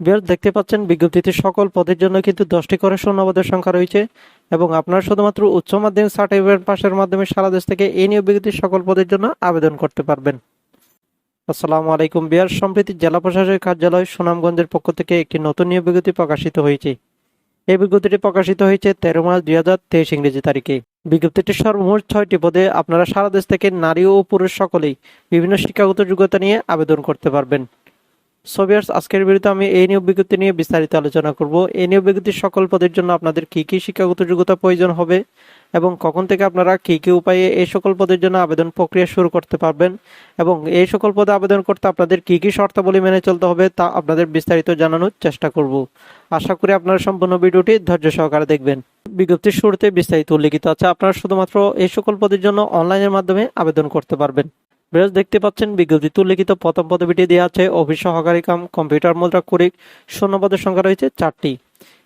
Viewers, দেখতে পাচ্ছেন বিজ্ঞপ্তিতে সকল পদের জন্য কিন্তু 10টি করে শূন্যপদের সংখ্যা রয়েছে এবং আপনারা শুধুমাত্র উচ্চ মাধ্যমিক সার্টিফিকেট পাশের মাধ্যমে সারা দেশ থেকে এই নিয়োগ বিজ্ঞপ্তির সকল পদের জন্য আবেদন করতে পারবেন। আসসালামু আলাইকুম ভিউয়ার্স, সম্প্রতি জেলা প্রশাসকের কার্যালয় সুনামগঞ্জের পক্ষ থেকে একটি নতুন নিয়োগ বিজ্ঞপ্তি প্রকাশিত হয়েছে। এই বিজ্ঞপ্তিটি প্রকাশিত হয়েছে 13 মার্চ 2023 ইংরেজি তারিখে। বিজ্ঞপ্তিটির সর্বমোট 6টি পদে আপনারা সারা দেশ থেকে নারী ও পুরুষ সকলেই বিভিন্ন শিক্ষাগত যোগ্যতা নিয়ে আবেদন করতে পারবেন। সো ভিউয়ার্স, আজকের ভিডিওতে আমি এই নিয়োগ বিজ্ঞপ্তি নিয়ে বিস্তারিত আলোচনা করব। এই নিয়োগ বিজ্ঞপ্তির সকল পদের জন্য আপনাদের কি কি শিক্ষাগত যোগ্যতা প্রয়োজন হবে এবং কখন থেকে আপনারা কি কি উপায়ে এই সকল পদের জন্য আবেদন প্রক্রিয়া শুরু করতে পারবেন এবং এই সকল পদে আবেদন করতে আপনাদের কি কি শর্তাবলী মেনে চলতে হবে তা আপনাদের বিস্তারিত জানানোর চেষ্টা করব। আশা করি আপনারা সম্পূর্ণ ভিডিওটি ধৈর্য সহকারে দেখবেন। বিজ্ঞপ্তির শুরুতে বিস্তারিত উল্লেখিত আছে আপনারা শুধুমাত্র এই সকল পদের জন্য অনলাইনের মাধ্যমে আবেদন করতে পারবেন। ভিউয়ার্স, দেখতে পাচ্ছেন বিজ্ঞপ্তিতে উল্লেখিত প্রথম পদবিটি দেওয়া আছে অফিস সহকারী কাম কম্পিউটার মুদ্রা করিক। শূন্যপদের সংখ্যা রয়েছে 4টি।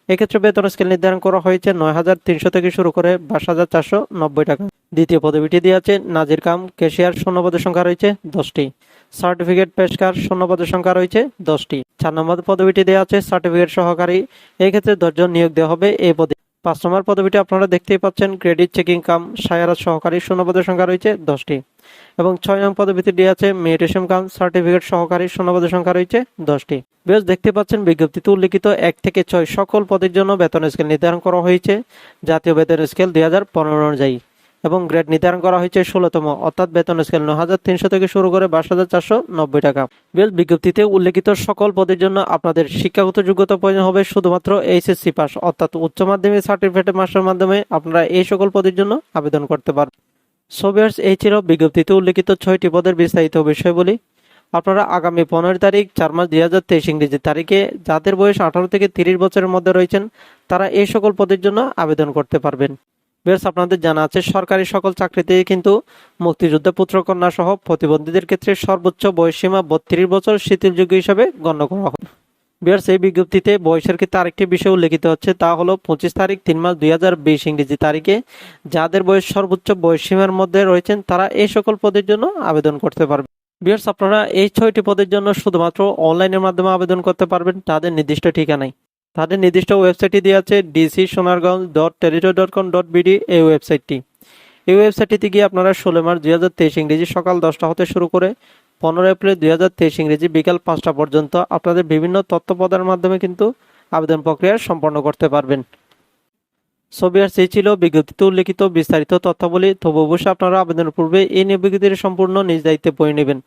এক্ষেত্রে বেতন স্কেল নির্ধারণ করা হয়েছে 9,300 থেকে শুরু করে 22,490 টাকা। দ্বিতীয় পদবিটি দেওয়া আছে নাজির কাম ক্যাশিয়ার। শূন্যপদের সংখ্যা রয়েছে 10টি। সার্টিফিকেট পেশকার। শূন্যপদের সংখ্যা রয়েছে 10টি। 4 নম্বর পদবিটি দেওয়া আছে সার্টিফিকেট সহকারী। এক্ষেত্রে 10 জন নিয়োগ দেওয়া হবে এই পদে। 5 নম্বর পদবিটি আপনারা দেখতেই পাচ্ছেন ক্রেডিট চেকিং কাম সায়ারাত সহকারী। শূন্যপদের সংখ্যা রয়েছে 10টি এবং 6 নং পদবিতে দেওয়া আছে মেডিটেশন কাম সার্টিফিকেট সহকারী। শূন্যপদের সংখ্যা রয়েছে 10টি। বেশ, দেখতে পাচ্ছেন বিজ্ঞপ্তিতে উল্লেখিত 1 থেকে 6 সকল পদের জন্য বেতন স্কেল নির্ধারণ করা হয়েছে জাতীয় বেতন স্কেল 2015 অনুযায়ী এবং গ্রেড নির্ধারণ করা হয়েছে 16তম, অর্থাৎ বেতন স্কেল 9,300 থেকে শুরু করে 22,490 টাকা। বেশ, বিজ্ঞপ্তিতে উল্লেখিত সকল পদের জন্য আপনাদের শিক্ষাগত যোগ্যতা প্রয়োজন হবে শুধুমাত্র এইচএসসি পাস, অর্থাৎ উচ্চ মাধ্যমিক সার্টিফিকেট মাস্টার মাধ্যমে আপনারা এই সকল পদের জন্য আবেদন করতে পারবেন। সো ভিউয়ার্স, এই ছিল বিজ্ঞপ্তিতে উল্লেখিত 6টি পদের বিস্তারিত বিষয়বলী। আপনারা আগামী 15 তারিখ 4 মার্চ 2023 ইংরেজি তারিখে যাদের বয়স 18 থেকে 30 বছরের মধ্যে রয়েছেন তারা এই সকল পদের জন্য আবেদন করতে পারবেন। বেশ, আপনাদের জানা আছে সরকারি সকল চাকরিতে কিন্তু মুক্তিযোদ্ধা পুত্রকন্যা সহ প্রতিবন্ধীদের ক্ষেত্রে সর্বোচ্চ বয়সসীমা 32 বছর শিথিলযোগ্য হিসাবে গণ্য করা হয়। ভিউয়ার্স, এই বিজ্ঞপ্তিতে বয়সের ক্ষেত্রে আরেকটি বিষয় উল্লেখিত হচ্ছে তা হলো 25 তারিখ 3 মার্চ 2020 ইংরেজি তারিখে যাদের বয়স সর্বোচ্চ বয়সসীমার মধ্যে রয়েছেন তারা এই সকল পদের জন্য আবেদন করতে পারবেন। ভিউয়ার্স, আপনারা এই 6টি পদের জন্য শুধুমাত্র অনলাইনের মাধ্যমে আবেদন করতে পারবেন তাদের নির্দিষ্ট ঠিকানায়। তাদের নির্দিষ্ট ওয়েবসাইটটি দেওয়া আছে dc-sonarganj.territory.com.bd। এই ওয়েবসাইটটি এই ওয়েবসাইটটিতে গিয়ে আপনারা 16 মার্চ 2023 ইংরেজি সকাল 10টা হতে শুরু করে 15 এপ্রিল 2023 ইংরেজি বিকাল 5টা পর্যন্ত আপনাদের বিভিন্ন তথ্য প্রদানের মাধ্যমে কিন্তু আবেদন প্রক্রিয়া সম্পন্ন করতে পারবেন। সো ভিউয়ার্স, এই ছিল বিজ্ঞপ্তিতে উল্লেখিত বিস্তারিত তথ্যাবলী। তবে অবশ্যই আপনারা আবেদনের পূর্বে এই নিয়োগ বিজ্ঞপ্তির সম্পূর্ণ নিজ দায়িত্বে পড়ে নেবেন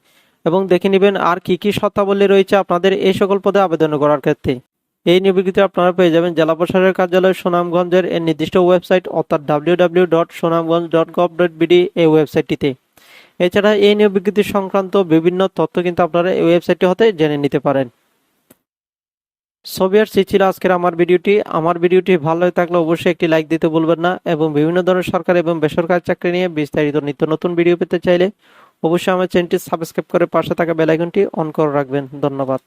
এবং দেখে নেবেন আর কি কি শর্তাবলী রয়েছে আপনাদের এই সকল পদে আবেদন করার ক্ষেত্রে। এই নিয়োগ বিজ্ঞপ্তি আপনারা পেয়ে যাবেন জেলা প্রশাসকের কার্যালয় সুনামগঞ্জের এর নির্দিষ্ট ওয়েবসাইট অর্থাৎ www.sunamganj.gov.bd এই ওয়েবসাইটটিতে। এছাড়া এই নিয়োগ বিজ্ঞপ্তি সংক্রান্ত বিভিন্ন তথ্য কিন্তু আপনারা এই ওয়েবসাইটটি হতে জেনে নিতে পারেন। সো ভিউয়ার্স, এই ছিল আজকের আমার ভিডিওটি ভালো হয়ে থাকলে অবশ্যই একটি লাইক দিতে ভুলবেন না এবং বিভিন্ন ধরনের সরকারি এবং বেসরকারি চাকরি নিয়ে বিস্তারিত নিত্য নতুন ভিডিও পেতে চাইলে অবশ্যই আমার চ্যানেলটি সাবস্ক্রাইব করে পাশে থাকা বেল আইকনটি অন করে রাখবেন। ধন্যবাদ।